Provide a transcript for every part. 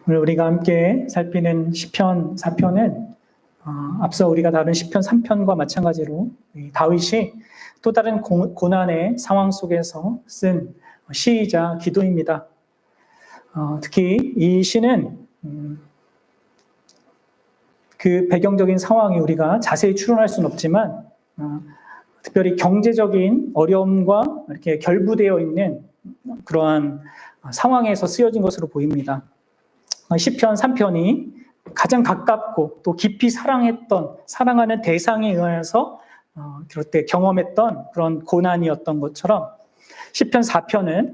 오늘 우리가 함께 살피는 시편 4편은 앞서 우리가 다룬 시편 3편과 마찬가지로 다윗이 또 다른 고난의 상황 속에서 쓴 시이자 기도입니다. 특히 이 시는 그 배경적인 상황이 우리가 자세히 추론할 수는 없지만 특별히 경제적인 어려움과 이렇게 결부되어 있는 그러한 상황에서 쓰여진 것으로 보입니다. 시편 3편이 가장 가깝고 또 깊이 사랑하는 대상에 의하여서 그럴 때 경험했던 그런 고난이었던 것처럼 시편 4편은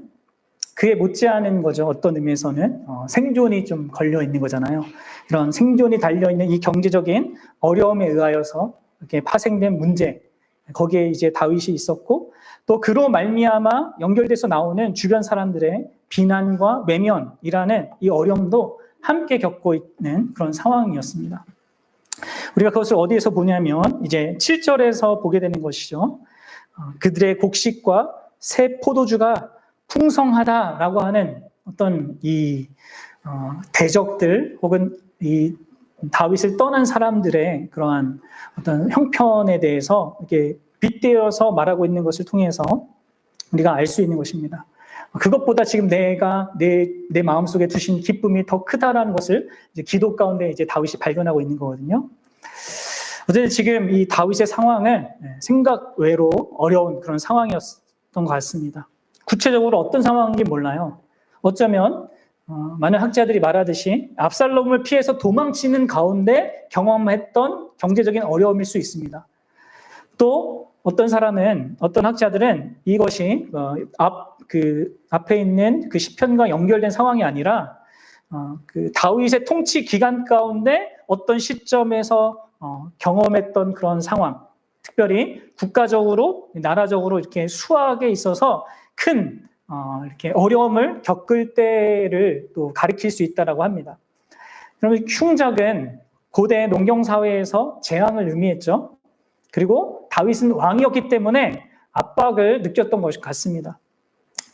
그에 못지않은 거죠. 어떤 의미에서는 생존이 좀 걸려 있는 거잖아요. 이런 생존이 달려 있는 이 경제적인 어려움에 의하여서 이렇게 파생된 문제, 거기에 이제 다윗이 있었고 또 그로 말미암아 연결돼서 나오는 주변 사람들의 비난과 외면이라는 이 어려움도 함께 겪고 있는 그런 상황이었습니다. 우리가 그것을 어디에서 보냐면 이제 7절에서 보게 되는 것이죠. 그들의 곡식과 새 포도주가 풍성하다라고 하는 어떤 이 대적들 혹은 이 다윗을 떠난 사람들의 그러한 어떤 형편에 대해서 이렇게 빗대어서 말하고 있는 것을 통해서 우리가 알 수 있는 것입니다. 그것보다 지금 내가 내 마음속에 두신 기쁨이 더 크다라는 것을 이제 기도 가운데 이제 다윗이 발견하고 있는 거거든요. 어쨌든 지금 이 다윗의 상황은 생각 외로 어려운 그런 상황이었던 것 같습니다. 구체적으로 어떤 상황인지 몰라요. 어쩌면 많은 학자들이 말하듯이 압살롬을 피해서 도망치는 가운데 경험했던 경제적인 어려움일 수 있습니다. 또 어떤 학자들은 이것이 앞에 있는 그 시편과 연결된 상황이 아니라 그 다윗의 통치 기간 가운데 어떤 시점에서 경험했던 그런 상황, 특별히 국가적으로, 나라적으로 이렇게 수학에 있어서 큰 이렇게 어려움을 겪을 때를 또 가리킬 수 있다라고 합니다. 그러면 흉작은 고대 농경 사회에서 재앙을 의미했죠. 그리고 다윗은 왕이었기 때문에 압박을 느꼈던 것 같습니다.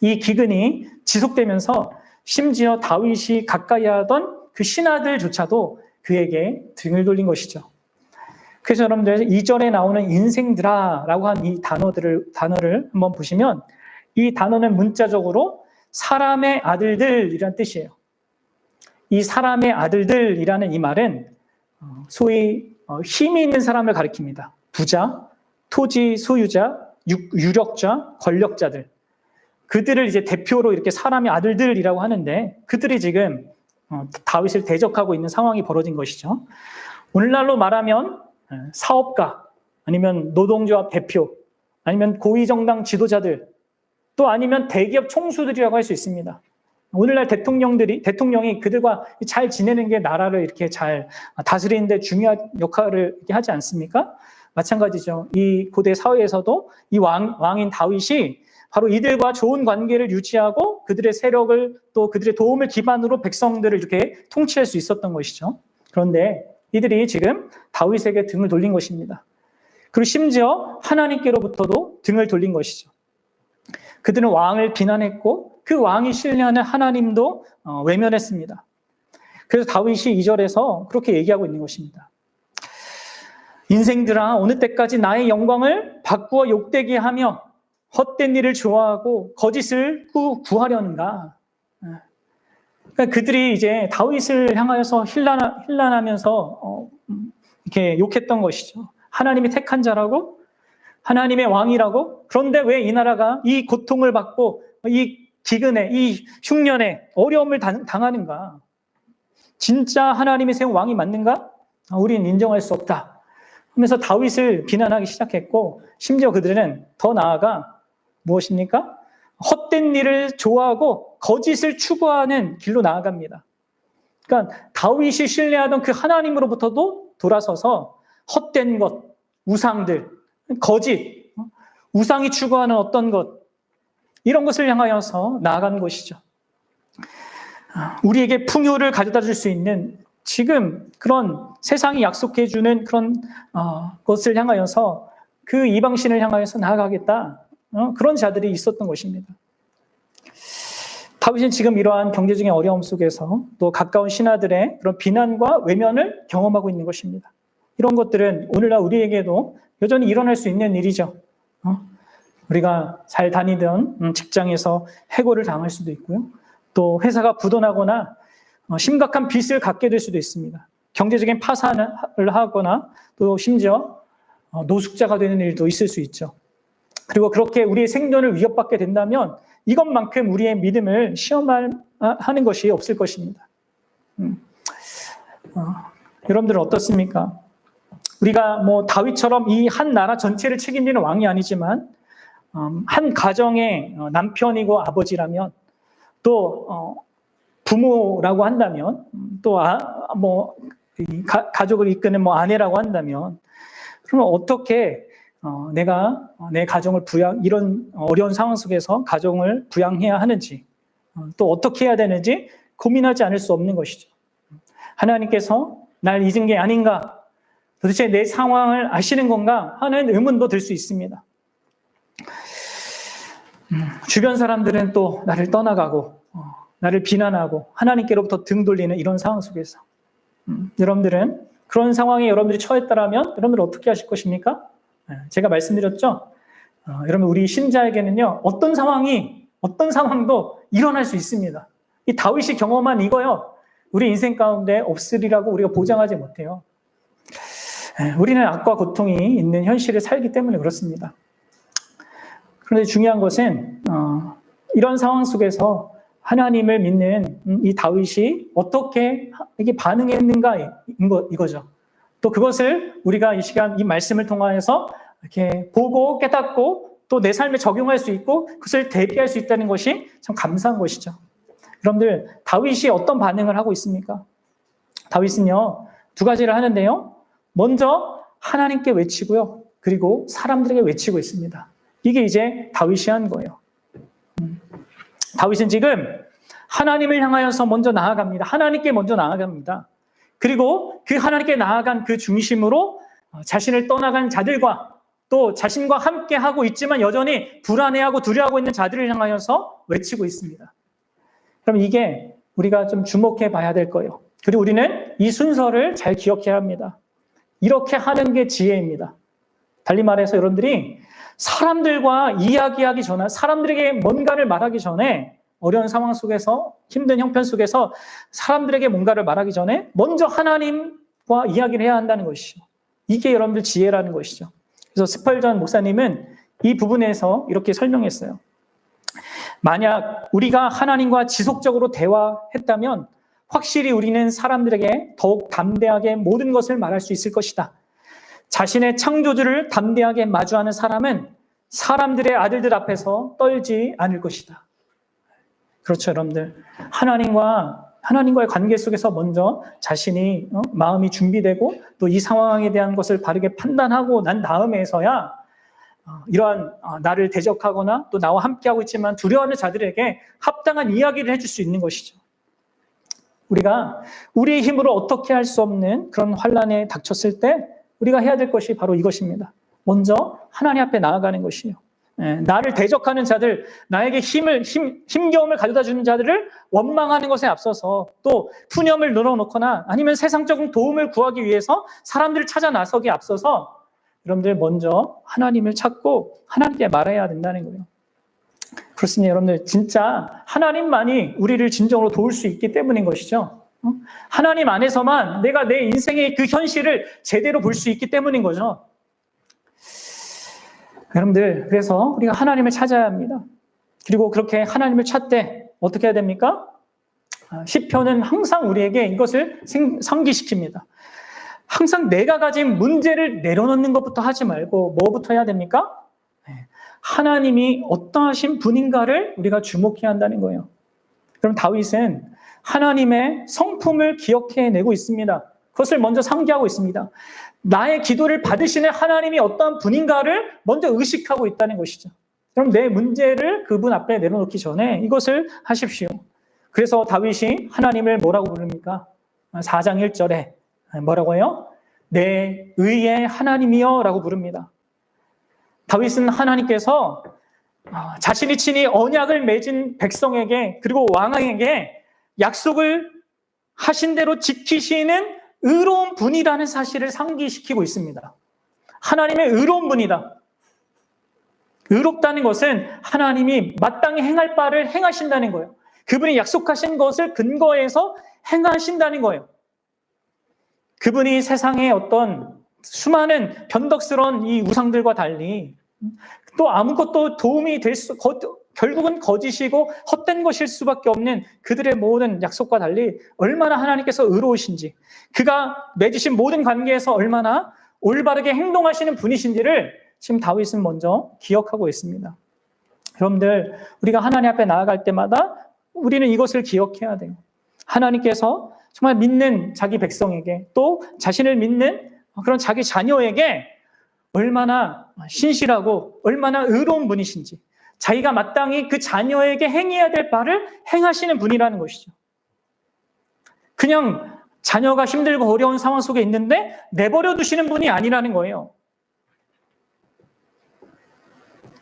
이 기근이 지속되면서 심지어 다윗이 가까이 하던 그 신하들조차도 그에게 등을 돌린 것이죠. 그래서 여러분들 2절에 나오는 인생들아라고 한 이 단어를 한번 보시면 이 단어는 문자적으로 사람의 아들들이라는 뜻이에요. 이 사람의 아들들이라는 이 말은 소위 힘이 있는 사람을 가리킵니다. 부자, 토지 소유자, 유력자, 권력자들. 그들을 이제 대표로 이렇게 사람의 아들들이라고 하는데 그들이 지금 다윗을 대적하고 있는 상황이 벌어진 것이죠. 오늘날로 말하면 사업가, 아니면 노동조합 대표, 아니면 고위정당 지도자들, 또 아니면 대기업 총수들이라고 할 수 있습니다. 오늘날 대통령이 그들과 잘 지내는 게 나라를 이렇게 잘 다스리는 데 중요한 역할을 하지 않습니까? 마찬가지죠. 이 고대 사회에서도 이 왕인 다윗이 바로 이들과 좋은 관계를 유지하고 그들의 세력을 또 그들의 도움을 기반으로 백성들을 이렇게 통치할 수 있었던 것이죠. 그런데 이들이 지금 다윗에게 등을 돌린 것입니다. 그리고 심지어 하나님께로부터도 등을 돌린 것이죠. 그들은 왕을 비난했고 그 왕이 신뢰하는 하나님도 외면했습니다. 그래서 다윗이 2절에서 그렇게 얘기하고 있는 것입니다. 인생들아 어느 때까지 나의 영광을 바꾸어 욕되게 하며 헛된 일을 좋아하고 거짓을 구하려는가. 그러니까 그들이 이제 다윗을 향하여서 힐난하면서 이렇게 욕했던 것이죠. 하나님이 택한 자라고, 하나님의 왕이라고. 그런데 왜 이 나라가 이 고통을 받고 이 기근에, 이 흉년에 어려움을 당하는가? 진짜 하나님이 세운 왕이 맞는가? 우리는 인정할 수 없다 하면서 다윗을 비난하기 시작했고, 심지어 그들은 더 나아가 무엇입니까? 헛된 일을 좋아하고 거짓을 추구하는 길로 나아갑니다. 그러니까 다윗이 신뢰하던 그 하나님으로부터도 돌아서서 헛된 것, 우상들, 거짓, 우상이 추구하는 어떤 것, 이런 것을 향하여서 나아간 것이죠. 우리에게 풍요를 가져다 줄 수 있는 지금 그런 세상이 약속해주는 그런 것을 향하여서 그 이방신을 향하여서 나아가겠다. 그런 자들이 있었던 것입니다. 다윗은 지금 이러한 경제적인 어려움 속에서 또 가까운 신하들의 그런 비난과 외면을 경험하고 있는 것입니다. 이런 것들은 오늘날 우리에게도 여전히 일어날 수 있는 일이죠. 우리가 잘 다니던 직장에서 해고를 당할 수도 있고요. 또 회사가 부도나거나 심각한 빚을 갖게 될 수도 있습니다. 경제적인 파산을 하거나 또 심지어 노숙자가 되는 일도 있을 수 있죠. 그리고 그렇게 우리의 생존을 위협받게 된다면 이것만큼 우리의 믿음을 시험하는 것이 없을 것입니다. 여러분들은 어떻습니까? 우리가 다윗처럼 이 한 나라 전체를 책임지는 왕이 아니지만 한 가정의 남편이고 아버지라면 또 부모라고 한다면 또 가족을 이끄는 아내라고 한다면 그러면 어떻게 내가 내 가정을 이런 어려운 상황 속에서 가정을 부양해야 하는지 또 어떻게 해야 되는지 고민하지 않을 수 없는 것이죠. 하나님께서 날 잊은 게 아닌가, 도대체 내 상황을 아시는 건가 하는 의문도 들 수 있습니다. 주변 사람들은 또 나를 떠나가고 나를 비난하고 하나님께로부터 등 돌리는 이런 상황 속에서 여러분들은 그런 상황에 여러분들이 처했다면 여러분들 어떻게 하실 것입니까? 제가 말씀드렸죠. 여러분 우리 신자에게는요 어떤 상황도 일어날 수 있습니다. 이 다윗이 경험한 이거요 우리 인생 가운데 없으리라고 우리가 보장하지 못해요. 우리는 악과 고통이 있는 현실을 살기 때문에 그렇습니다. 그런데 중요한 것은 이런 상황 속에서 하나님을 믿는 이 다윗이 어떻게 이게 반응했는가 이거죠. 또 그것을 우리가 이 시간 이 말씀을 통하여서 이렇게 보고 깨닫고 또 내 삶에 적용할 수 있고 그것을 대비할 수 있다는 것이 참 감사한 것이죠. 여러분들 다윗이 어떤 반응을 하고 있습니까? 다윗은요 2가지를 하는데요. 먼저 하나님께 외치고요. 그리고 사람들에게 외치고 있습니다. 이게 이제 다윗이 한 거예요. 다윗은 지금 하나님을 향하여서 먼저 나아갑니다. 하나님께 먼저 나아갑니다. 그리고 그 하나님께 나아간 그 중심으로 자신을 떠나간 자들과 또 자신과 함께 하고 있지만 여전히 불안해하고 두려워하고 있는 자들을 향하여서 외치고 있습니다. 그럼 이게 우리가 좀 주목해 봐야 될 거예요. 그리고 우리는 이 순서를 잘 기억해야 합니다. 이렇게 하는 게 지혜입니다. 달리 말해서 여러분들이 사람들과 이야기하기 전에 사람들에게 뭔가를 말하기 전에 어려운 상황 속에서 힘든 형편 속에서 사람들에게 뭔가를 말하기 전에 먼저 하나님과 이야기를 해야 한다는 것이죠. 이게 여러분들 지혜라는 것이죠. 그래서 스펄전 목사님은 이 부분에서 이렇게 설명했어요. 만약 우리가 하나님과 지속적으로 대화했다면 확실히 우리는 사람들에게 더욱 담대하게 모든 것을 말할 수 있을 것이다. 자신의 창조주를 담대하게 마주하는 사람은 사람들의 아들들 앞에서 떨지 않을 것이다. 그렇죠, 여러분들. 하나님과의 관계 속에서 먼저 자신이 마음이 준비되고 또 이 상황에 대한 것을 바르게 판단하고 난 다음에서야 이러한 나를 대적하거나 또 나와 함께하고 있지만 두려워하는 자들에게 합당한 이야기를 해줄 수 있는 것이죠. 우리가 우리의 힘으로 어떻게 할 수 없는 그런 환난에 닥쳤을 때 우리가 해야 될 것이 바로 이것입니다. 먼저 하나님 앞에 나아가는 것이에요. 나를 대적하는 자들, 나에게 힘겨움을 가져다 주는 자들을 원망하는 것에 앞서서 또 푸념을 늘어놓거나 아니면 세상적인 도움을 구하기 위해서 사람들을 찾아 나서기에 앞서서 여러분들 먼저 하나님을 찾고 하나님께 말해야 된다는 거예요. 그렇습니다. 여러분들 진짜 하나님만이 우리를 진정으로 도울 수 있기 때문인 것이죠. 하나님 안에서만 내가 내 인생의 그 현실을 제대로 볼 수 있기 때문인 거죠. 여러분들 그래서 우리가 하나님을 찾아야 합니다. 그리고 그렇게 하나님을 찾되 어떻게 해야 됩니까? 시편은 항상 우리에게 이것을 상기시킵니다. 항상 내가 가진 문제를 내려놓는 것부터 하지 말고 뭐부터 해야 됩니까? 하나님이 어떠하신 분인가를 우리가 주목해야 한다는 거예요. 그럼 다윗은 하나님의 성품을 기억해내고 있습니다. 그것을 먼저 상기하고 있습니다. 나의 기도를 받으시는 하나님이 어떠한 분인가를 먼저 의식하고 있다는 것이죠. 그럼 내 문제를 그분 앞에 내려놓기 전에 이것을 하십시오. 그래서 다윗이 하나님을 뭐라고 부릅니까? 4장 1절에 뭐라고 해요? 내 의의 하나님이여 라고 부릅니다. 다윗은 하나님께서 자신이 친히 언약을 맺은 백성에게 그리고 왕에게 약속을 하신 대로 지키시는 의로운 분이라는 사실을 상기시키고 있습니다. 하나님의 의로운 분이다. 의롭다는 것은 하나님이 마땅히 행할 바를 행하신다는 거예요. 그분이 약속하신 것을 근거해서 행하신다는 거예요. 그분이 세상의 어떤 수많은 변덕스러운 이 우상들과 달리 또 아무것도 도움이 결국은 거짓이고 헛된 것일 수밖에 없는 그들의 모든 약속과 달리 얼마나 하나님께서 의로우신지, 그가 맺으신 모든 관계에서 얼마나 올바르게 행동하시는 분이신지를 지금 다윗은 먼저 기억하고 있습니다. 여러분들, 우리가 하나님 앞에 나아갈 때마다 우리는 이것을 기억해야 돼요. 하나님께서 정말 믿는 자기 백성에게, 또 자신을 믿는 그런 자기 자녀에게 얼마나 신실하고 얼마나 의로운 분이신지, 자기가 마땅히 그 자녀에게 행해야 될 바를 행하시는 분이라는 것이죠. 그냥 자녀가 힘들고 어려운 상황 속에 있는데 내버려 두시는 분이 아니라는 거예요.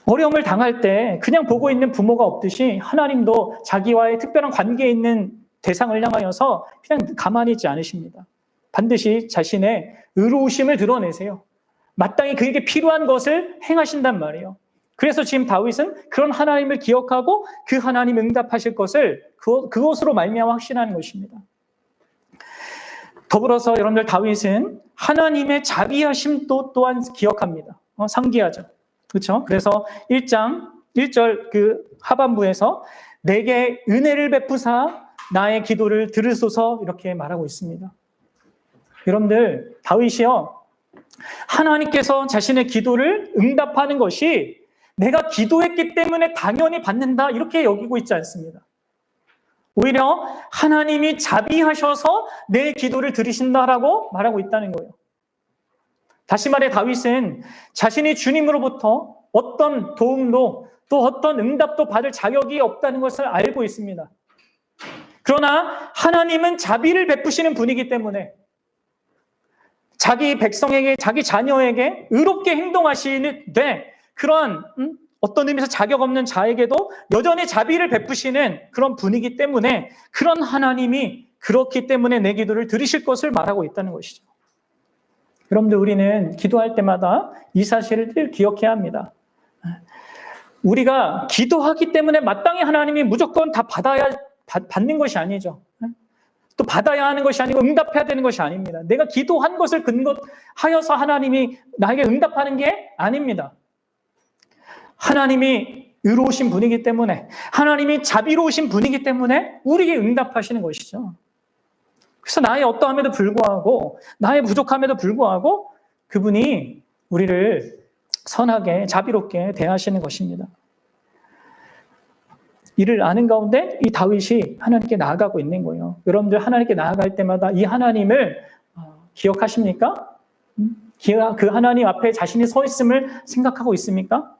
어려움을 당할 때 그냥 보고 있는 부모가 없듯이 하나님도 자기와의 특별한 관계에 있는 대상을 향하여서 그냥 가만히 있지 않으십니다. 반드시 자신의 의로우심을 드러내세요. 마땅히 그에게 필요한 것을 행하신단 말이에요. 그래서 지금 다윗은 그런 하나님을 기억하고 그 하나님 응답하실 것을 그것으로 말미암아 확신하는 것입니다. 더불어서 여러분들, 다윗은 하나님의 자비하심도 또한 기억합니다. 상기하죠. 그렇죠? 그래서 1장 1절 그 하반부에서 내게 은혜를 베푸사 나의 기도를 들으소서 이렇게 말하고 있습니다. 여러분들, 다윗이요, 하나님께서 자신의 기도를 응답하는 것이 내가 기도했기 때문에 당연히 받는다 이렇게 여기고 있지 않습니다. 오히려 하나님이 자비하셔서 내 기도를 들으신다라고 말하고 있다는 거예요. 다시 말해 다윗은 자신이 주님으로부터 어떤 도움도 또 어떤 응답도 받을 자격이 없다는 것을 알고 있습니다. 그러나 하나님은 자비를 베푸시는 분이기 때문에 자기 백성에게, 자기 자녀에게 의롭게 행동하시는데 그런 어떤 의미에서 자격 없는 자에게도 여전히 자비를 베푸시는 그런 분이기 때문에 그런 하나님이 그렇기 때문에 내 기도를 들으실 것을 말하고 있다는 것이죠. 여러분들, 우리는 기도할 때마다 이 사실을 늘 기억해야 합니다. 우리가 기도하기 때문에 마땅히 하나님이 무조건 다 받는 것이 아니죠. 또 받아야 하는 것이 아니고 응답해야 되는 것이 아닙니다. 내가 기도한 것을 근거하여서 하나님이 나에게 응답하는 게 아닙니다. 하나님이 의로우신 분이기 때문에, 하나님이 자비로우신 분이기 때문에 우리에게 응답하시는 것이죠. 그래서 나의 어떠함에도 불구하고, 나의 부족함에도 불구하고 그분이 우리를 선하게, 자비롭게 대하시는 것입니다. 이를 아는 가운데 이 다윗이 하나님께 나아가고 있는 거예요. 여러분들, 하나님께 나아갈 때마다 이 하나님을 기억하십니까? 그 하나님 앞에 자신이 서 있음을 생각하고 있습니까?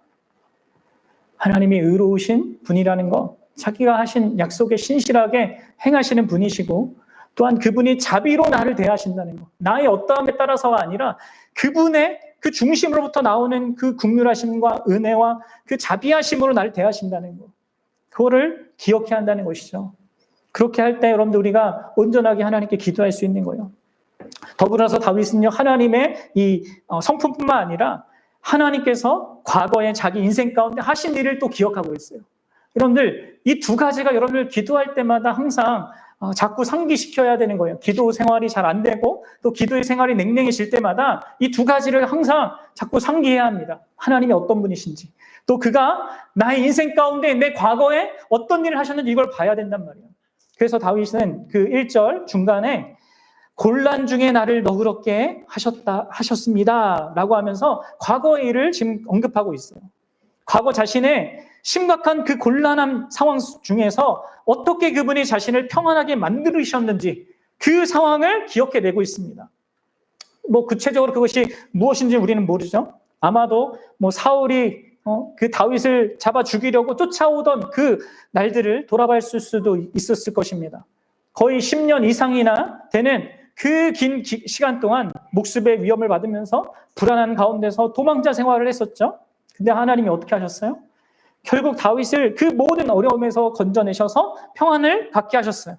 하나님이 의로우신 분이라는 것, 자기가 하신 약속에 신실하게 행하시는 분이시고, 또한 그분이 자비로 나를 대하신다는 것, 나의 어떠함에 따라서가 아니라 그분의 그 중심으로부터 나오는 그 긍휼하심과 은혜와 그 자비하심으로 나를 대하신다는 것, 그거를 기억해야 한다는 것이죠. 그렇게 할 때 여러분들, 우리가 온전하게 하나님께 기도할 수 있는 거예요. 더불어서 다윗은요, 하나님의 이 성품뿐만 아니라 하나님께서 과거에 자기 인생 가운데 하신 일을 또 기억하고 있어요. 여러분들, 이 두 가지가 여러분들 기도할 때마다 항상 자꾸 상기시켜야 되는 거예요. 기도 생활이 잘 안 되고 또 기도의 생활이 냉랭해질 때마다 이 두 가지를 항상 자꾸 상기해야 합니다. 하나님이 어떤 분이신지, 또 그가 나의 인생 가운데 내 과거에 어떤 일을 하셨는지 이걸 봐야 된단 말이에요. 그래서 다윗은 그 1절 중간에 곤란 중에 나를 너그럽게 하셨습니다 라고 하면서 과거의 일을 지금 언급하고 있어요. 과거 자신의 심각한 그 곤란한 상황 중에서 어떻게 그분이 자신을 평안하게 만드셨는지 그 상황을 기억해내고 있습니다. 구체적으로 그것이 무엇인지 우리는 모르죠. 아마도 사울이 그 다윗을 잡아 죽이려고 쫓아오던 그 날들을 돌아봤을 수도 있었을 것입니다. 거의 10년 이상이나 되는 그 긴 시간 동안 목숨의 위험을 받으면서 불안한 가운데서 도망자 생활을 했었죠. 근데 하나님이 어떻게 하셨어요? 결국 다윗을 그 모든 어려움에서 건져내셔서 평안을 갖게 하셨어요.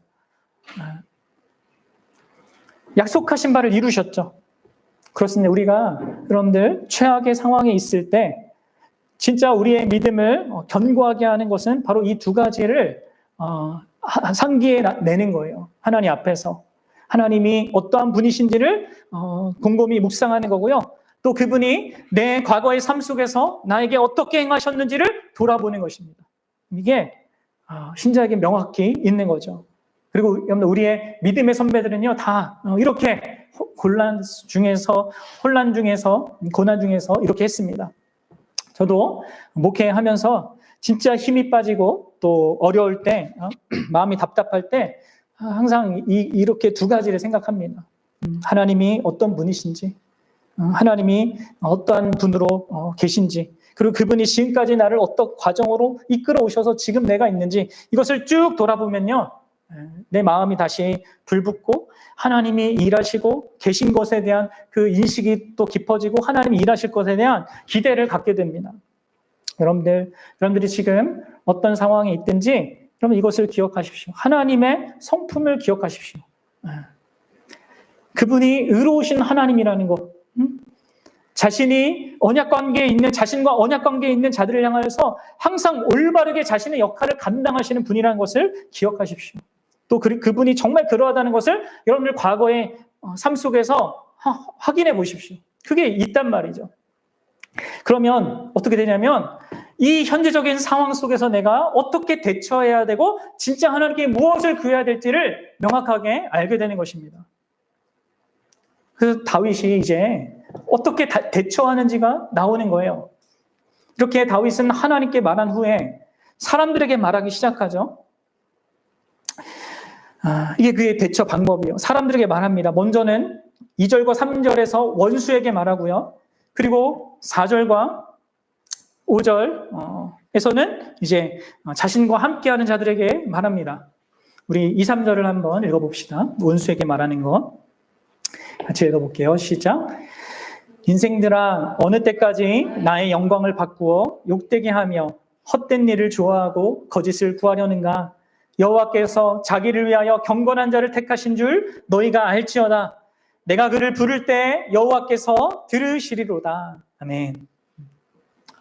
약속하신 바를 이루셨죠. 그렇습니다. 우리가 여러분들 최악의 상황에 있을 때 진짜 우리의 믿음을 견고하게 하는 것은 바로 이 두 가지를 상기해 내는 거예요. 하나님 앞에서. 하나님이 어떠한 분이신지를 곰곰이 묵상하는 거고요. 또 그분이 내 과거의 삶 속에서 나에게 어떻게 행하셨는지를 돌아보는 것입니다. 이게 신자에게 명확히 있는 거죠. 그리고 여러분 우리의 믿음의 선배들은요 다 이렇게 혼란 중에서 고난 중에서 이렇게 했습니다. 저도 목회하면서 진짜 힘이 빠지고 또 어려울 때 마음이 답답할 때 항상 이렇게 두 가지를 생각합니다. 하나님이 어떤 분이신지, 하나님이 어떠한 분으로 계신지, 그리고 그분이 지금까지 나를 어떤 과정으로 이끌어 오셔서 지금 내가 있는지 이것을 쭉 돌아보면요 내 마음이 다시 불붙고 하나님이 일하시고 계신 것에 대한 그 인식이 또 깊어지고 하나님이 일하실 것에 대한 기대를 갖게 됩니다. 여러분들이 지금 어떤 상황에 있든지 여러분 이것을 기억하십시오. 하나님의 성품을 기억하십시오. 그분이 의로우신 하나님이라는 것, 자신이 언약 관계에 있는 자신과 언약 관계에 있는 자들을 향하여서 항상 올바르게 자신의 역할을 감당하시는 분이라는 것을 기억하십시오. 또 그분이 정말 그러하다는 것을 여러분들 과거의 삶 속에서 확인해 보십시오. 그게 있단 말이죠. 그러면 어떻게 되냐면 이 현재적인 상황 속에서 내가 어떻게 대처해야 되고 진짜 하나님께 무엇을 구해야 될지를 명확하게 알게 되는 것입니다. 그래서 다윗이 이제 어떻게 대처하는지가 나오는 거예요. 이렇게 다윗은 하나님께 말한 후에 사람들에게 말하기 시작하죠. 이게 그의 대처 방법이에요. 사람들에게 말합니다. 먼저는 2절과 3절에서 원수에게 말하고요. 그리고 4절과 5절에서는 이제 자신과 함께하는 자들에게 말합니다. 우리 2, 3절을 한번 읽어봅시다. 원수에게 말하는 거 같이 읽어볼게요. 시작. 인생들아 어느 때까지 나의 영광을 바꾸어 욕되게 하며 헛된 일을 좋아하고 거짓을 구하려는가? 여호와께서 자기를 위하여 경건한 자를 택하신 줄 너희가 알지어다. 내가 그를 부를 때 여호와께서 들으시리로다. 아멘.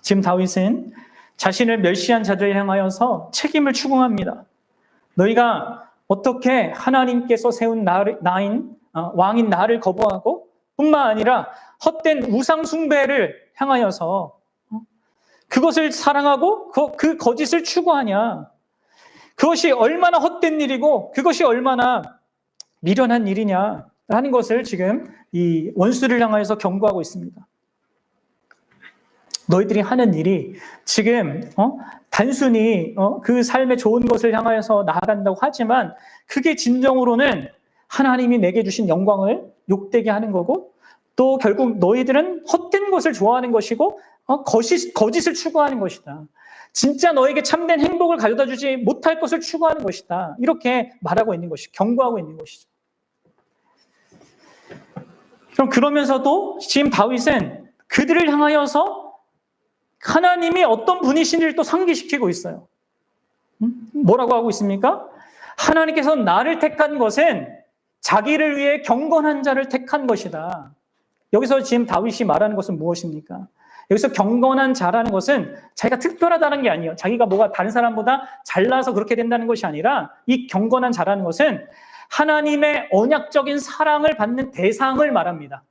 지금 다윗은 자신을 멸시한 자들을 향하여서 책임을 추궁합니다. 너희가 어떻게 하나님께서 세운 왕인 나를 거부하고 뿐만 아니라 헛된 우상 숭배를 향하여서 그것을 사랑하고 그 거짓을 추구하냐. 그것이 얼마나 헛된 일이고 그것이 얼마나 미련한 일이냐라는 것을 지금 이 원수를 향하여서 경고하고 있습니다. 너희들이 하는 일이 지금 단순히 그 삶의 좋은 것을 향하여서 나아간다고 하지만 그게 진정으로는 하나님이 내게 주신 영광을 욕되게 하는 거고 또 결국 너희들은 헛된 것을 좋아하는 것이고 거짓을 추구하는 것이다. 진짜 너에게 참된 행복을 가져다 주지 못할 것을 추구하는 것이다. 이렇게 말하고 있는 것이 경고하고 있는 것이죠. 그럼 그러면서도 지금 다윗은 그들을 향하여서 하나님이 어떤 분이신지를 또 상기시키고 있어요. 뭐라고 하고 있습니까? 하나님께서 나를 택한 것은 자기를 위해 경건한 자를 택한 것이다. 여기서 지금 다윗이 말하는 것은 무엇입니까? 여기서 경건한 자라는 것은 자기가 특별하다는 게 아니에요. 자기가 뭐가 다른 사람보다 잘나서 그렇게 된다는 것이 아니라 이 경건한 자라는 것은 하나님의 언약적인 사랑을 받는 대상을 말합니다.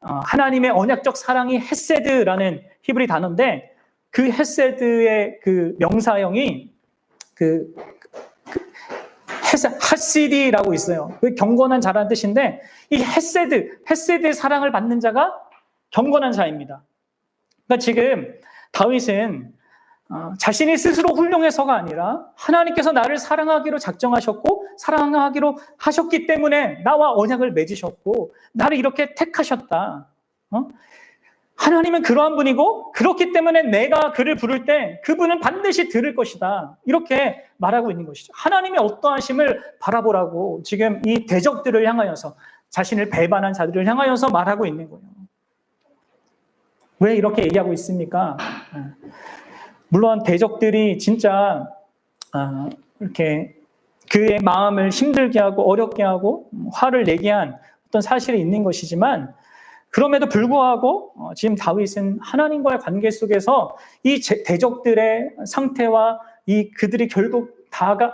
하나님의 언약적 사랑이 헤세드라는 히브리 단어인데 그 헤세드의 그 명사형이 하시디라고 있어요. 그 경건한 자라는 뜻인데 이 헤세드의 사랑을 받는 자가 경건한 자입니다. 그러니까 지금 다윗은 자신이 스스로 훌륭해서가 아니라 하나님께서 나를 사랑하기로 작정하셨고 사랑하기로 하셨기 때문에 나와 언약을 맺으셨고 나를 이렇게 택하셨다. 하나님은 그러한 분이고 그렇기 때문에 내가 그를 부를 때 그분은 반드시 들을 것이다. 이렇게 말하고 있는 것이죠. 하나님의 어떠하심을 바라보라고 지금 이 대적들을 향하여서 자신을 배반한 자들을 향하여서 말하고 있는 거예요. 왜 이렇게 얘기하고 있습니까? 물론 대적들이 진짜 이렇게 그의 마음을 힘들게 하고 어렵게 하고 화를 내게 한 어떤 사실이 있는 것이지만, 그럼에도 불구하고 지금 다윗은 하나님과의 관계 속에서 이 대적들의 상태와 이 그들이 결국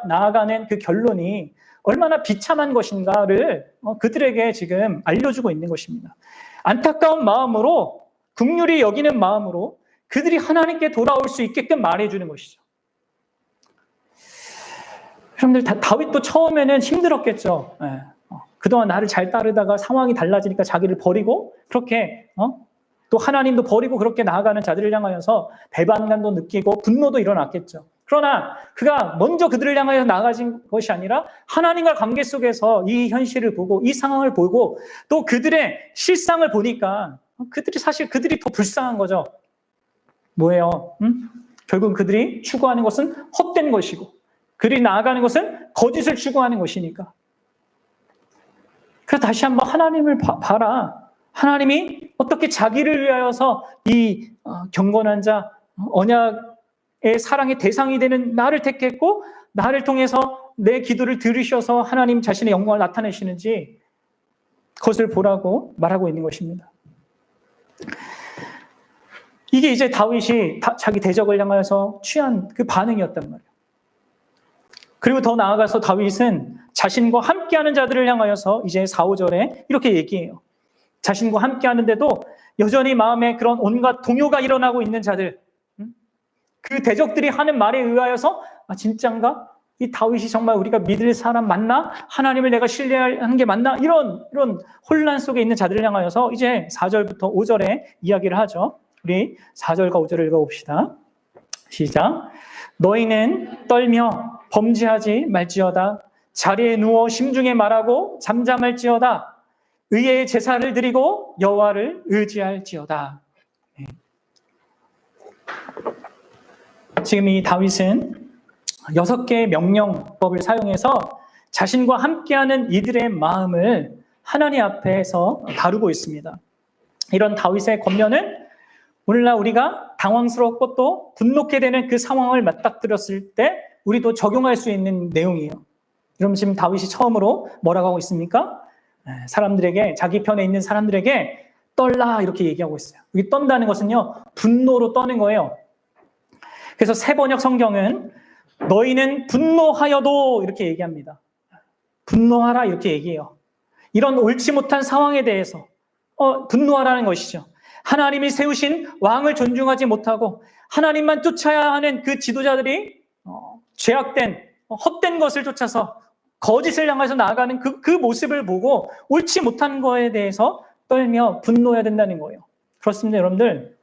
나아가는 그 결론이 얼마나 비참한 것인가를 그들에게 지금 알려주고 있는 것입니다. 안타까운 마음으로, 긍휼히 여기는 마음으로 그들이 하나님께 돌아올 수 있게끔 말해주는 것이죠. 여러분들, 다윗도 처음에는 힘들었겠죠. 그동안 나를 잘 따르다가 상황이 달라지니까 자기를 버리고, 그렇게 또 하나님도 버리고 그렇게 나아가는 자들을 향하여서 배반감도 느끼고 분노도 일어났겠죠. 그러나 그가 먼저 그들을 향하여 나아가진 것이 아니라 하나님과 관계 속에서 이 현실을 보고 이 상황을 보고 또 그들의 실상을 보니까 그들이 더 불쌍한 거죠. 뭐예요? 결국 그들이 추구하는 것은 헛된 것이고 그들이 나아가는 것은 거짓을 추구하는 것이니까. 그래서 다시 한번 하나님을 봐라. 하나님이 어떻게 자기를 위하여서 이 경건한 자, 언약의 사랑의 대상이 되는 나를 택했고 나를 통해서 내 기도를 들으셔서 하나님 자신의 영광을 나타내시는지 그것을 보라고 말하고 있는 것입니다. 이게 이제 다윗이 자기 대적을 향하여서 취한 그 반응이었단 말이에요. 그리고 더 나아가서 다윗은 자신과 함께하는 자들을 향하여서 이제 4, 5절에 이렇게 얘기해요. 자신과 함께하는데도 여전히 마음에 그런 온갖 동요가 일어나고 있는 자들, 그 대적들이 하는 말에 의하여서 진짠가? 이 다윗이 정말 우리가 믿을 사람 맞나? 하나님을 내가 신뢰하는 게 맞나? 이런 혼란 속에 있는 자들을 향하여서 이제 4절부터 5절에 이야기를 하죠. 우리 4절과 5절을 읽어봅시다. 시작. 너희는 떨며 범죄하지 말지어다. 자리에 누워 심중에 말하고 잠잠할지어다. 의의 제사를 드리고 여호와를 의지할지어다. 지금 이 다윗은 6개의 명령법을 사용해서 자신과 함께하는 이들의 마음을 하나님 앞에서 다루고 있습니다. 이런 다윗의 권면은 오늘날 우리가 당황스럽고 또 분노케 되는 그 상황을 맞닥뜨렸을 때 우리도 적용할 수 있는 내용이에요. 여러분, 지금 다윗이 처음으로 뭐라고 하고 있습니까? 사람들에게, 자기 편에 있는 사람들에게 떨라 이렇게 얘기하고 있어요. 여기 떤다는 것은요, 분노로 떠는 거예요. 그래서 새번역 성경은 너희는 분노하여도 이렇게 얘기합니다. 분노하라 이렇게 얘기해요. 이런 옳지 못한 상황에 대해서 분노하라는 것이죠. 하나님이 세우신 왕을 존중하지 못하고 하나님만 쫓아야 하는 그 지도자들이 죄악된 헛된 것을 쫓아서 거짓을 향해서 나아가는 그 모습을 보고 옳지 못한 거에 대해서 떨며 분노해야 된다는 거예요. 그렇습니다, 여러분들.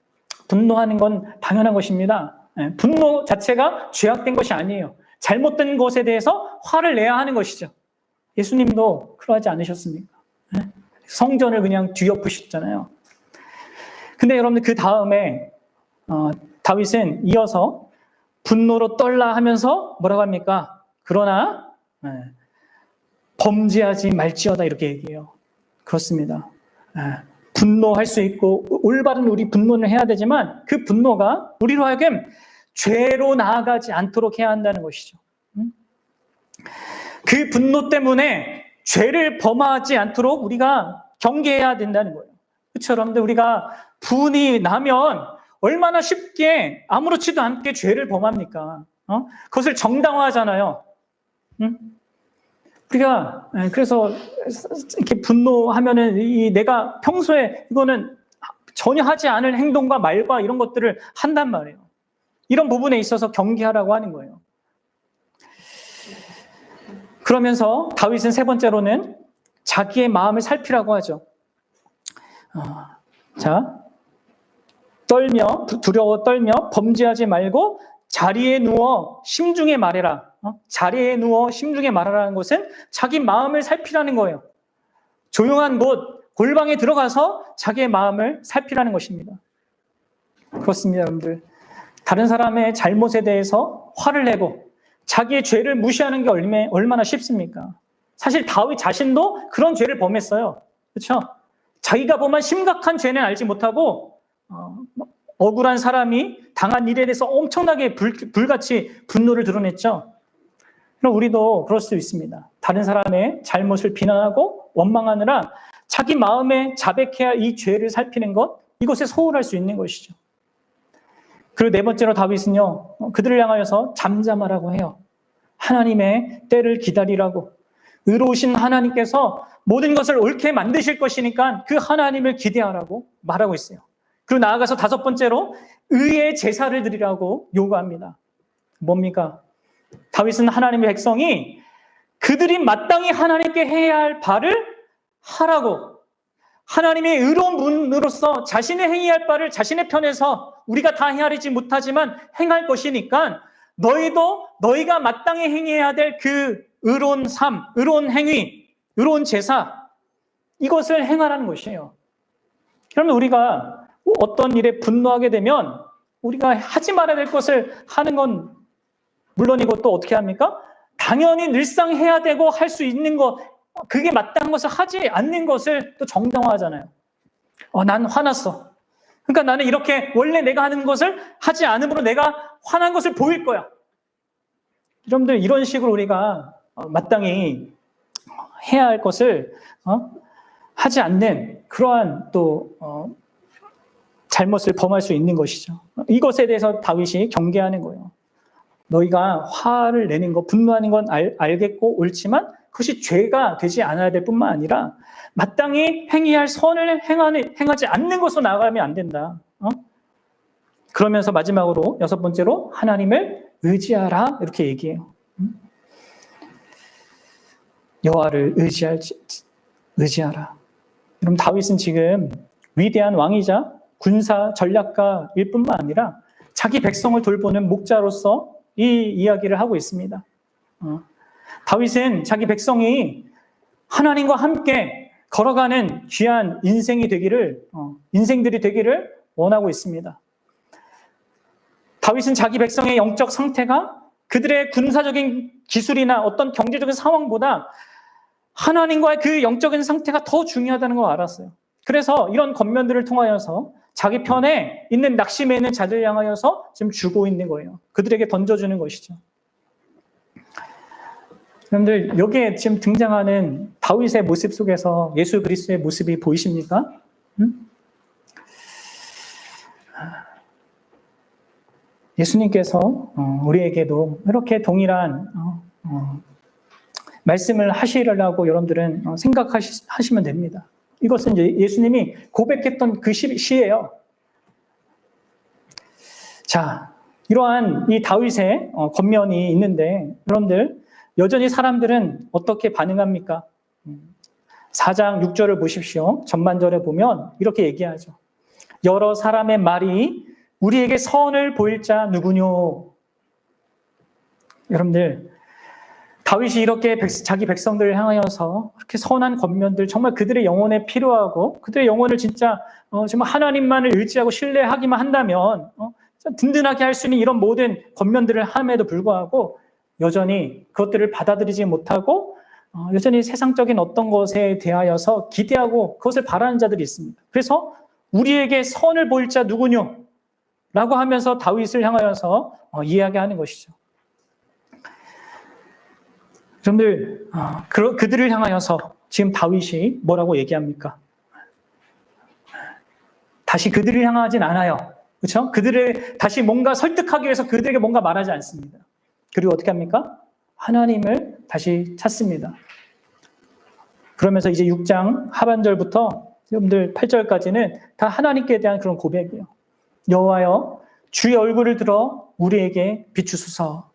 분노하는 건 당연한 것입니다. 분노 자체가 죄악된 것이 아니에요. 잘못된 것에 대해서 화를 내야 하는 것이죠. 예수님도 그러하지 않으셨습니까? 성전을 그냥 뒤엎으셨잖아요. 근데 여러분들, 그 다음에 다윗은 이어서 분노로 떨라 하면서 뭐라고 합니까? 그러나 범죄하지 말지어다 이렇게 얘기해요. 그렇습니다. 분노할 수 있고 올바른 우리 분노를 해야 되지만 그 분노가 우리로 하여금 죄로 나아가지 않도록 해야 한다는 것이죠. 그 분노 때문에 죄를 범하지 않도록 우리가 경계해야 된다는 거예요. 그렇죠, 여러분들? 우리가 분이 나면 얼마나 쉽게 아무렇지도 않게 죄를 범합니까? 그것을 정당화하잖아요. 우리가 그래서 이렇게 분노하면은 내가 평소에 이거는 전혀 하지 않을 행동과 말과 이런 것들을 한단 말이에요. 이런 부분에 있어서 경계하라고 하는 거예요. 그러면서 다윗은 세 번째로는 자기의 마음을 살피라고 하죠. 자, 두려워 떨며 범죄하지 말고 자리에 누워 심중에 말해라. 자리에 누워 심중에 말하라는 것은 자기 마음을 살피라는 거예요. 조용한 곳, 골방에 들어가서 자기의 마음을 살피라는 것입니다. 그렇습니다, 여러분들. 다른 사람의 잘못에 대해서 화를 내고 자기의 죄를 무시하는 게 얼마나 쉽습니까? 사실 다윗 자신도 그런 죄를 범했어요. 그렇죠? 자기가 범한 심각한 죄는 알지 못하고 억울한 사람이 당한 일에 대해서 엄청나게 불같이 분노를 드러냈죠. 그럼 우리도 그럴 수 있습니다. 다른 사람의 잘못을 비난하고 원망하느라 자기 마음에 자백해야 이 죄를 살피는 것, 이것에 소홀할 수 있는 것이죠. 그리고 네 번째로 다윗은요, 그들을 향하여서 잠잠하라고 해요. 하나님의 때를 기다리라고. 의로우신 하나님께서 모든 것을 옳게 만드실 것이니까 그 하나님을 기대하라고 말하고 있어요. 그리고 나아가서 다섯 번째로 의의 제사를 드리라고 요구합니다. 뭡니까? 다윗은 하나님의 백성이 그들이 마땅히 하나님께 해야 할 바를 하라고, 하나님의 의로운 분으로서 자신의 행해야 할 바를 자신의 편에서 우리가 다 헤아리지 못하지만 행할 것이니까 너희도 너희가 마땅히 행해야 될 그 의로운 삶, 의로운 행위, 의로운 제사, 이것을 행하라는 것이에요. 그러면 우리가 어떤 일에 분노하게 되면 우리가 하지 말아야 될 것을 하는 건 물론이고 또 어떻게 합니까? 당연히 늘상 해야 되고 할 수 있는 것, 그게 마땅한 것을 하지 않는 것을 또 정당화하잖아요. 난 화났어. 그러니까 나는 이렇게 원래 내가 하는 것을 하지 않으므로 내가 화난 것을 보일 거야. 여러분들, 이런 식으로 우리가 마땅히 해야 할 것을 하지 않는 그러한 또 잘못을 범할 수 있는 것이죠. 이것에 대해서 다윗이 경계하는 거예요. 너희가 화를 내는 것, 분노하는 건 알겠고 옳지만 그것이 죄가 되지 않아야 될 뿐만 아니라 마땅히 행해야 할 선을 행하지 않는 것으로 나아가면 안 된다. 그러면서 마지막으로 여섯 번째로 하나님을 의지하라, 이렇게 얘기해요. 여호와를 의지하라. 여러분, 다윗은 지금 위대한 왕이자 군사 전략가일 뿐만 아니라 자기 백성을 돌보는 목자로서 이 이야기를 하고 있습니다. 다윗은 자기 백성이 하나님과 함께 걸어가는 귀한 인생들이 되기를 원하고 있습니다. 다윗은 자기 백성의 영적 상태가 그들의 군사적인 기술이나 어떤 경제적인 상황보다 하나님과의 그 영적인 상태가 더 중요하다는 걸 알았어요. 그래서 이런 겉면들을 통하여서 자기 편에 있는 낙심해 있는 자들을 향하여서 지금 주고 있는 거예요. 그들에게 던져주는 것이죠. 여러분들, 여기에 지금 등장하는 다윗의 모습 속에서 예수 그리스도의 모습이 보이십니까? 예수님께서 우리에게도 이렇게 동일한 말씀을 하시려고 여러분들은 생각하시면 됩니다. 이것은 이제 예수님이 고백했던 그 시예요. 자, 이러한 이 다윗의 겉면이 있는데 여러분들, 여전히 사람들은 어떻게 반응합니까? 4장 6절을 보십시오. 전반절에 보면 이렇게 얘기하죠. 여러 사람의 말이 우리에게 선을 보일 자 누구뇨? 여러분들, 다윗이 이렇게 자기 백성들을 향하여서 이렇게 선한 겉면들, 정말 그들의 영혼에 필요하고 그들의 영혼을 진짜 정말 하나님만을 의지하고 신뢰하기만 한다면 든든하게 할 수 있는 이런 모든 겉면들을 함에도 불구하고 여전히 그것들을 받아들이지 못하고 여전히 세상적인 어떤 것에 대하여서 기대하고 그것을 바라는 자들이 있습니다. 그래서 우리에게 선을 보일 자 누구뇨? 라고 하면서 다윗을 향하여서 이야기하는 것이죠. 여러분들, 그들을 향하여서 지금 다윗이 뭐라고 얘기합니까? 다시 그들을 향하진 않아요. 그렇죠? 그들을 다시 뭔가 설득하기 위해서 그들에게 뭔가 말하지 않습니다. 그리고 어떻게 합니까? 하나님을 다시 찾습니다. 그러면서 이제 6장 하반절부터 여러분들 8절까지는 다 하나님께 대한 그런 고백이에요. 여호와여, 주의 얼굴을 들어 우리에게 비추소서.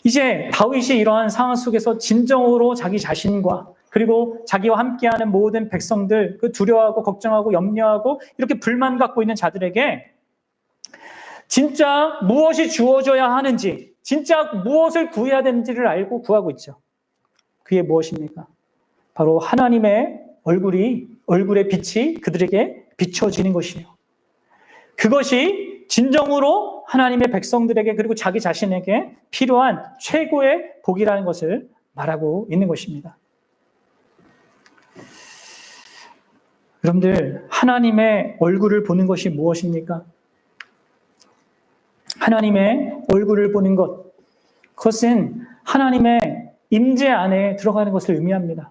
이제 다윗이 이러한 상황 속에서 진정으로 자기 자신과 그리고 자기와 함께하는 모든 백성들, 그 두려워하고 걱정하고 염려하고 이렇게 불만 갖고 있는 자들에게 진짜 무엇이 주어져야 하는지, 진짜 무엇을 구해야 되는지를 알고 구하고 있죠. 그게 무엇입니까? 바로 하나님의 얼굴의 빛이 그들에게 비춰지는 것이에요. 그것이 진정으로 하나님의 백성들에게 그리고 자기 자신에게 필요한 최고의 복이라는 것을 말하고 있는 것입니다. 여러분들, 하나님의 얼굴을 보는 것이 무엇입니까? 하나님의 얼굴을 보는 것, 그것은 하나님의 임재 안에 들어가는 것을 의미합니다.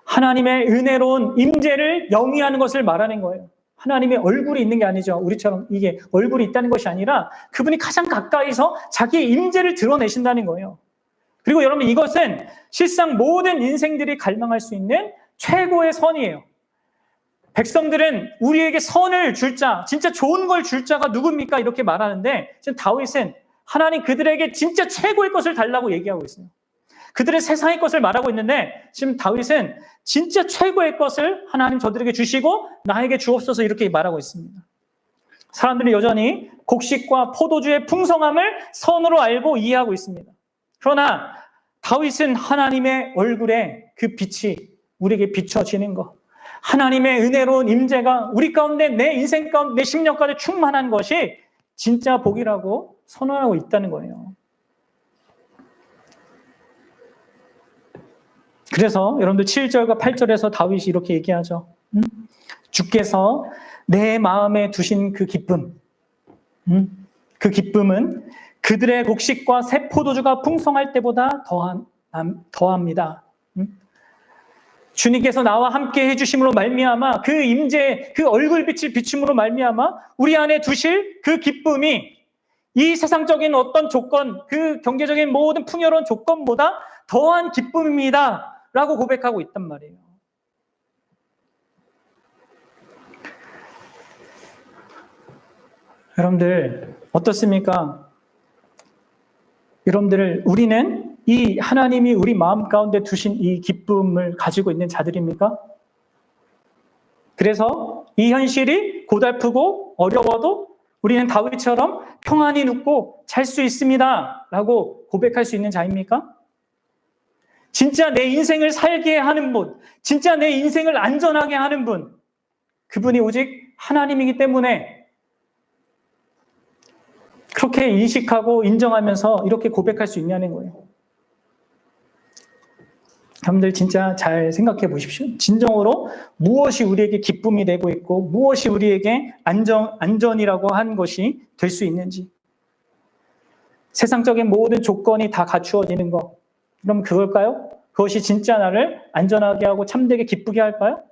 하나님의 은혜로운 임재를 영위하는 것을 말하는 거예요. 하나님의 얼굴이 있는 게 아니죠. 우리처럼 이게 얼굴이 있다는 것이 아니라 그분이 가장 가까이서 자기의 임재를 드러내신다는 거예요. 그리고 여러분, 이것은 실상 모든 인생들이 갈망할 수 있는 최고의 선이에요. 백성들은 우리에게 선을 줄 자, 진짜 좋은 걸 줄 자가 누굽니까? 이렇게 말하는데 지금 다윗은 하나님 그들에게 진짜 최고의 것을 달라고 얘기하고 있어요. 그들은 세상의 것을 말하고 있는데 지금 다윗은 진짜 최고의 것을 하나님 저들에게 주시고 나에게 주옵소서 이렇게 말하고 있습니다. 사람들이 여전히 곡식과 포도주의 풍성함을 선으로 알고 이해하고 있습니다. 그러나 다윗은 하나님의 얼굴에 그 빛이 우리에게 비춰지는 것, 하나님의 은혜로운 임재가 우리 가운데, 내 인생 가운데, 내 심령 가운데 충만한 것이 진짜 복이라고 선언하고 있다는 거예요. 그래서 여러분들 7절과 8절에서 다윗이 이렇게 얘기하죠. 주께서 내 마음에 두신 그 기쁨, 그 기쁨은 그들의 곡식과 새 포도주가 풍성할 때보다 더합니다. 주님께서 나와 함께 해주심으로 말미암아 그 임재, 그 얼굴빛을 비춤으로 말미암아 우리 안에 두실 그 기쁨이 이 세상적인 어떤 조건, 그 경제적인 모든 풍요로운 조건보다 더한 기쁨입니다 라고 고백하고 있단 말이에요. 여러분들 어떻습니까? 여러분들, 우리는 이 하나님이 우리 마음 가운데 두신 이 기쁨을 가지고 있는 자들입니까? 그래서 이 현실이 고달프고 어려워도 우리는 다윗처럼 평안히 눕고 잘 수 있습니다 라고 고백할 수 있는 자입니까? 진짜 내 인생을 살게 하는 분, 진짜 내 인생을 안전하게 하는 분, 그분이 오직 하나님이기 때문에 그렇게 인식하고 인정하면서 이렇게 고백할 수 있냐는 거예요. 여러분들 진짜 잘 생각해 보십시오. 진정으로 무엇이 우리에게 기쁨이 되고 있고 무엇이 우리에게 안전이라고 한 것이 될 수 있는지. 세상적인 모든 조건이 다 갖추어지는 것, 그럼 그걸까요? 그것이 진짜 나를 안전하게 하고 참되게 기쁘게 할까요?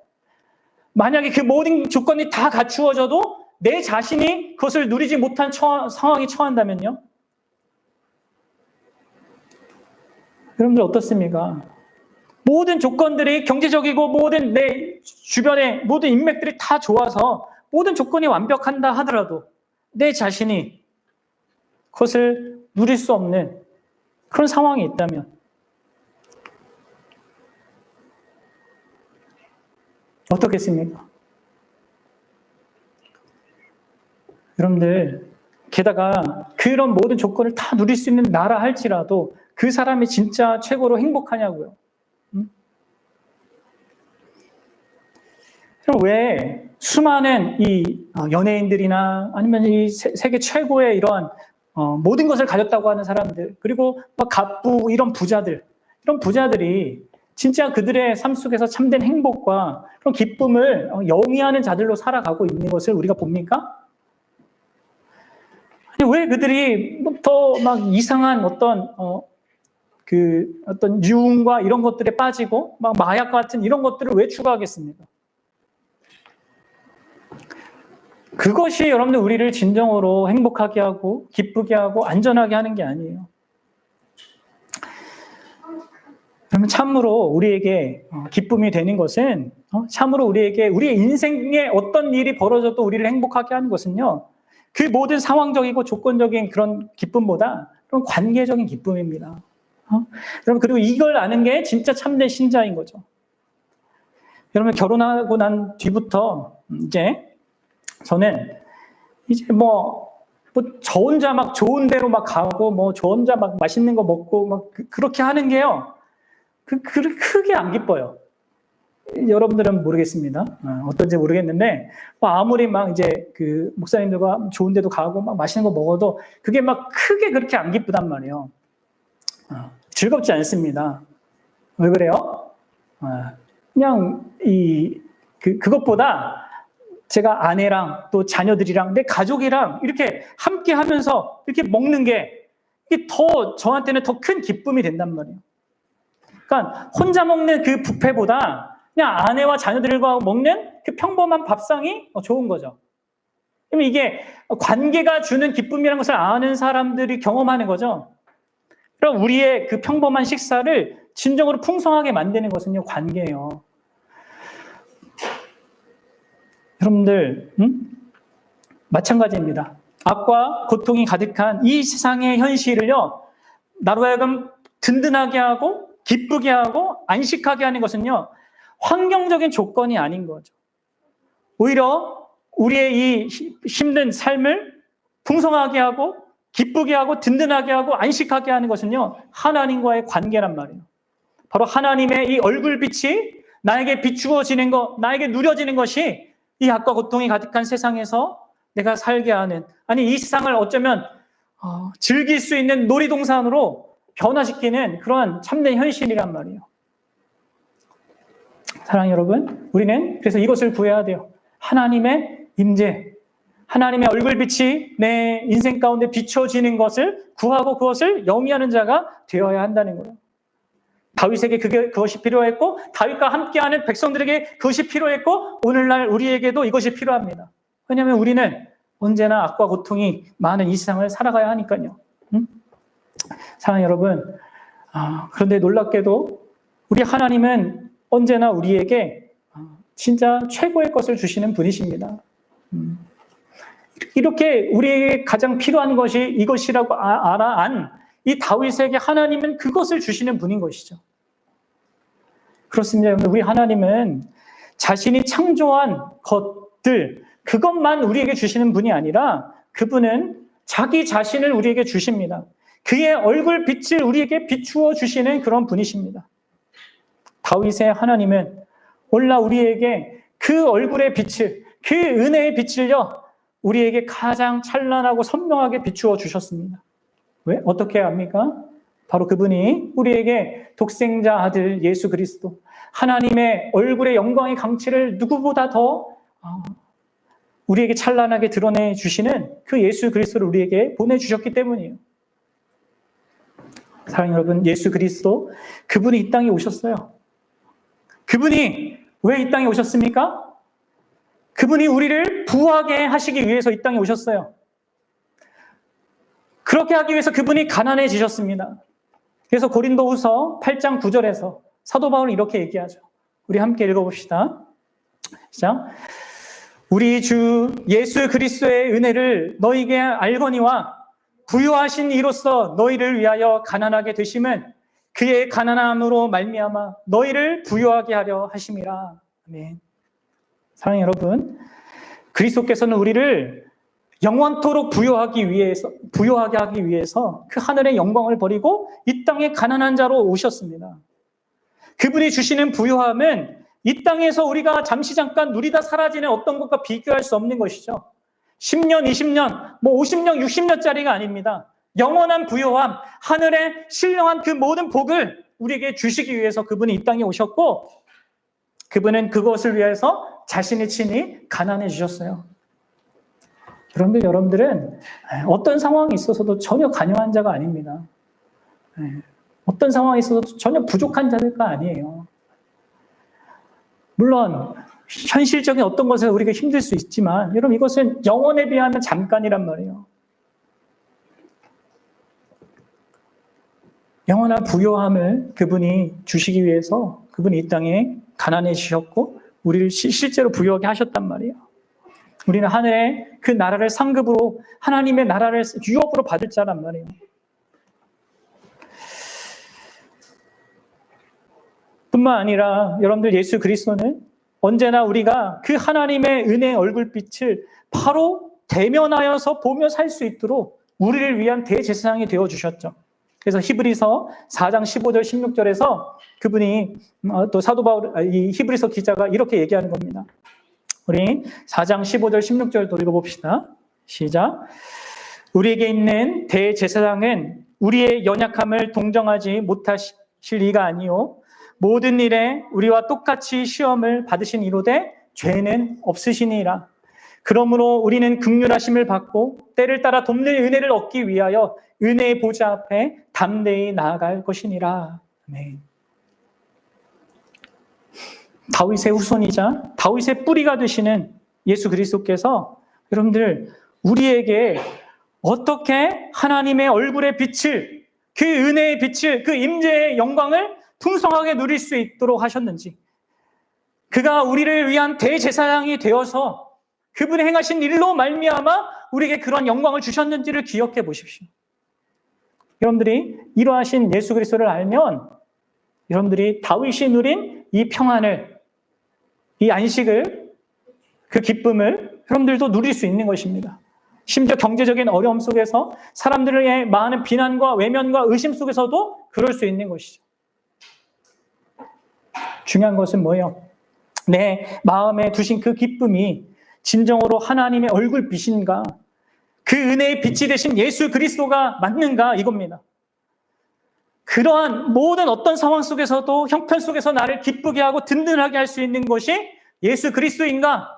만약에 그 모든 조건이 다 갖추어져도 내 자신이 그것을 누리지 못한 상황에 처한다면요? 여러분들 어떻습니까? 모든 조건들이 경제적이고 모든 내 주변의 모든 인맥들이 다 좋아서 모든 조건이 완벽한다 하더라도 내 자신이 그것을 누릴 수 없는 그런 상황이 있다면 어떻겠습니까? 여러분들, 게다가 그런 모든 조건을 다 누릴 수 있는 나라 할지라도 그 사람이 진짜 최고로 행복하냐고요. 그럼 왜 수많은 이 연예인들이나 아니면 이 세계 최고의 이런 모든 것을 가졌다고 하는 사람들, 그리고 막 갑부 이런 부자들이 진짜 그들의 삶 속에서 참된 행복과 그런 기쁨을 영위하는 자들로 살아가고 있는 것을 우리가 봅니까? 아니, 왜 그들이 더 막 이상한 어떤 유흥과 이런 것들에 빠지고 막 마약 같은 이런 것들을 왜 추구하겠습니까? 그것이 여러분들 우리를 진정으로 행복하게 하고 기쁘게 하고 안전하게 하는 게 아니에요. 그러면 참으로 우리에게 기쁨이 되는 것은 참으로 우리에게 우리의 인생에 어떤 일이 벌어져도 우리를 행복하게 하는 것은요, 그 모든 상황적이고 조건적인 그런 기쁨보다 그런 관계적인 기쁨입니다. 여러분, 그리고 이걸 아는 게 진짜 참된 신자인 거죠. 여러분, 결혼하고 난 뒤부터 이제 저는 이제 저 혼자 막 좋은 데로 막 가고 저 혼자 막 맛있는 거 먹고 막 그렇게 하는 게요, 크게 안 기뻐요. 여러분들은 모르겠습니다. 어떤지 모르겠는데, 아무리 막 이제 그 목사님들과 좋은 데도 가고 막 맛있는 거 먹어도 그게 막 크게 그렇게 안 기쁘단 말이에요. 즐겁지 않습니다. 왜 그래요? 그냥 그것보다 제가 아내랑 또 자녀들이랑 내 가족이랑 이렇게 함께 하면서 이렇게 먹는 게 이게 더 저한테는 더 큰 기쁨이 된단 말이에요. 그러니까 혼자 먹는 그 뷔페보다 그냥 아내와 자녀들과 먹는 그 평범한 밥상이 좋은 거죠. 그러면 이게 관계가 주는 기쁨이라는 것을 아는 사람들이 경험하는 거죠. 그럼 우리의 그 평범한 식사를 진정으로 풍성하게 만드는 것은요, 관계예요. 여러분들, 마찬가지입니다. 악과 고통이 가득한 이 세상의 현실을요, 나로 하여금 든든하게 하고 기쁘게 하고 안식하게 하는 것은요, 환경적인 조건이 아닌 거죠. 오히려 우리의 이 힘든 삶을 풍성하게 하고 기쁘게 하고 든든하게 하고 안식하게 하는 것은요, 하나님과의 관계란 말이에요. 바로 하나님의 이 얼굴빛이 나에게 비추어지는 것, 나에게 누려지는 것이 이 악과 고통이 가득한 세상에서 내가 살게 하는, 아니 이 세상을 어쩌면 즐길 수 있는 놀이동산으로 변화시키는 그러한 참된 현실이란 말이에요. 사랑하는 여러분, 우리는 그래서 이것을 구해야 돼요. 하나님의 임재, 하나님의 얼굴빛이 내 인생 가운데 비춰지는 것을 구하고 그것을 영위하는 자가 되어야 한다는 거예요. 다윗에게 그것이 필요했고 다윗과 함께하는 백성들에게 그것이 필요했고 오늘날 우리에게도 이것이 필요합니다. 왜냐하면 우리는 언제나 악과 고통이 많은 이 세상을 살아가야 하니까요. 사랑하는 여러분, 그런데 놀랍게도 우리 하나님은 언제나 우리에게 진짜 최고의 것을 주시는 분이십니다. 이렇게 우리에게 가장 필요한 것이 이것이라고 안 이 다윗에게 하나님은 그것을 주시는 분인 것이죠. 그렇습니다. 우리 하나님은 자신이 창조한 것들, 그것만 우리에게 주시는 분이 아니라 그분은 자기 자신을 우리에게 주십니다. 그의 얼굴 빛을 우리에게 비추어 주시는 그런 분이십니다. 다윗의 하나님은 올라 우리에게 그 얼굴의 빛을, 그 은혜의 빛을요, 우리에게 가장 찬란하고 선명하게 비추어 주셨습니다. 왜? 어떻게 합니까? 바로 그분이 우리에게 독생자 아들 예수 그리스도, 하나님의 얼굴의 영광의 강치를 누구보다 더 우리에게 찬란하게 드러내 주시는 그 예수 그리스도를 우리에게 보내주셨기 때문이에요. 사랑하는 여러분, 예수 그리스도, 그분이 이 땅에 오셨어요. 그분이 왜 이 땅에 오셨습니까? 그분이 우리를 부하게 하시기 위해서 이 땅에 오셨어요. 그렇게 하기 위해서 그분이 가난해지셨습니다. 그래서 고린도후서 8장 9절에서 사도 바울은 이렇게 얘기하죠. 우리 함께 읽어봅시다. 시작. 우리 주 예수 그리스도의 은혜를 너희에게 알거니와 부유하신 이로써 너희를 위하여 가난하게 되심은 그의 가난함으로 말미암아 너희를 부유하게 하려 하심이라. 아멘. 사랑하는 여러분, 그리스도께서는 우리를 영원토록 부유하게 하기 위해서 그 하늘의 영광을 버리고 이 땅에 가난한 자로 오셨습니다. 그분이 주시는 부유함은 이 땅에서 우리가 잠깐 누리다 사라지는 어떤 것과 비교할 수 없는 것이죠. 10년, 20년, 50년, 60년짜리가 아닙니다. 영원한 부유함, 하늘의 신령한 그 모든 복을 우리에게 주시기 위해서 그분이 이 땅에 오셨고 그분은 그것을 위해서 자신이 친히 가난해지셨어요. 여러분들은 어떤 상황이 있어서도 전혀 간여한 자가 아닙니다. 어떤 상황이 있어서도 전혀 부족한 자가 아니에요. 물론 현실적인 어떤 것에 우리가 힘들 수 있지만 여러분 이것은 영원에 비하면 잠깐이란 말이에요. 영원한 부요함을 그분이 주시기 위해서 그분이 이 땅에 가난해지셨고 우리를 실제로 부유하게 하셨단 말이에요. 우리는 하늘의 그 나라를 상급으로 하나님의 나라를 유업으로 받을 자란 말이에요. 뿐만 아니라 여러분들 예수 그리스도는 언제나 우리가 그 하나님의 은혜의 얼굴빛을 바로 대면하여서 보며 살 수 있도록 우리를 위한 대제사장이 되어주셨죠. 그래서 히브리서 4장 15절 16절에서 그분이 또 사도 바울, 이 히브리서 기자가 이렇게 얘기하는 겁니다. 우리 4장 15절 16절도 읽어봅시다. 시작. 우리에게 있는 대제사장은 우리의 연약함을 동정하지 못하실 이가 아니요 모든 일에 우리와 똑같이 시험을 받으신 이로되 죄는 없으시니라. 그러므로 우리는 긍휼하심을 받고 때를 따라 돕는 은혜를 얻기 위하여 은혜의 보좌 앞에 담대히 나아갈 것이니라. 아멘. 다윗의 후손이자 다윗의 뿌리가 되시는 예수 그리스도께서 여러분들 우리에게 어떻게 하나님의 얼굴의 빛을, 그 은혜의 빛을, 그 임재의 영광을 풍성하게 누릴 수 있도록 하셨는지, 그가 우리를 위한 대제사장이 되어서 그분이 행하신 일로 말미암아 우리에게 그런 영광을 주셨는지를 기억해 보십시오. 여러분들이 이러하신 예수 그리스도를 알면 여러분들이 다윗이 누린 이 평안을, 이 안식을, 그 기쁨을 여러분들도 누릴 수 있는 것입니다. 심지어 경제적인 어려움 속에서 사람들의 많은 비난과 외면과 의심 속에서도 그럴 수 있는 것이죠. 중요한 것은 뭐예요? 내 마음에 두신 그 기쁨이 진정으로 하나님의 얼굴빛인가, 그 은혜의 빛이 되신 예수 그리스도가 맞는가, 이겁니다. 그러한 모든 어떤 상황 속에서도 형편 속에서 나를 기쁘게 하고 든든하게 할 수 있는 것이 예수 그리스도인가,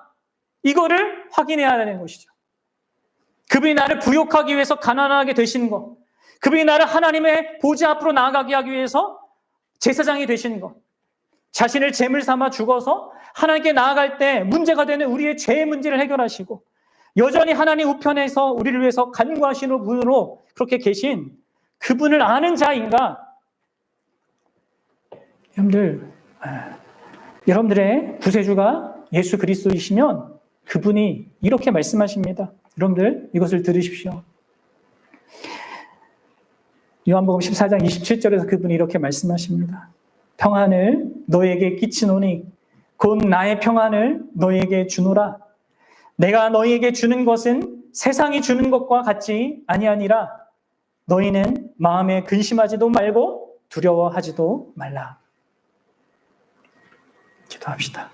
이거를 확인해야 하는 것이죠. 그분이 나를 부욕하기 위해서 가난하게 되신 것, 그분이 나를 하나님의 보좌 앞으로 나아가게 하기 위해서 제사장이 되신 것, 자신을 제물 삼아 죽어서 하나님께 나아갈 때 문제가 되는 우리의 죄의 문제를 해결하시고 여전히 하나님 우편에서 우리를 위해서 간구하시는 분으로 그렇게 계신 그분을 아는 자인가? 여러분들의 구세주가 예수 그리스도이시면 그분이 이렇게 말씀하십니다. 여러분들 이것을 들으십시오. 요한복음 14장 27절에서 그분이 이렇게 말씀하십니다. 평안을 너에게 끼치노니 곧 나의 평안을 너에게 주노라. 내가 너희에게 주는 것은 세상이 주는 것과 같지 아니하니라. 너희는 마음에 근심하지도 말고 두려워하지도 말라. 기도합시다.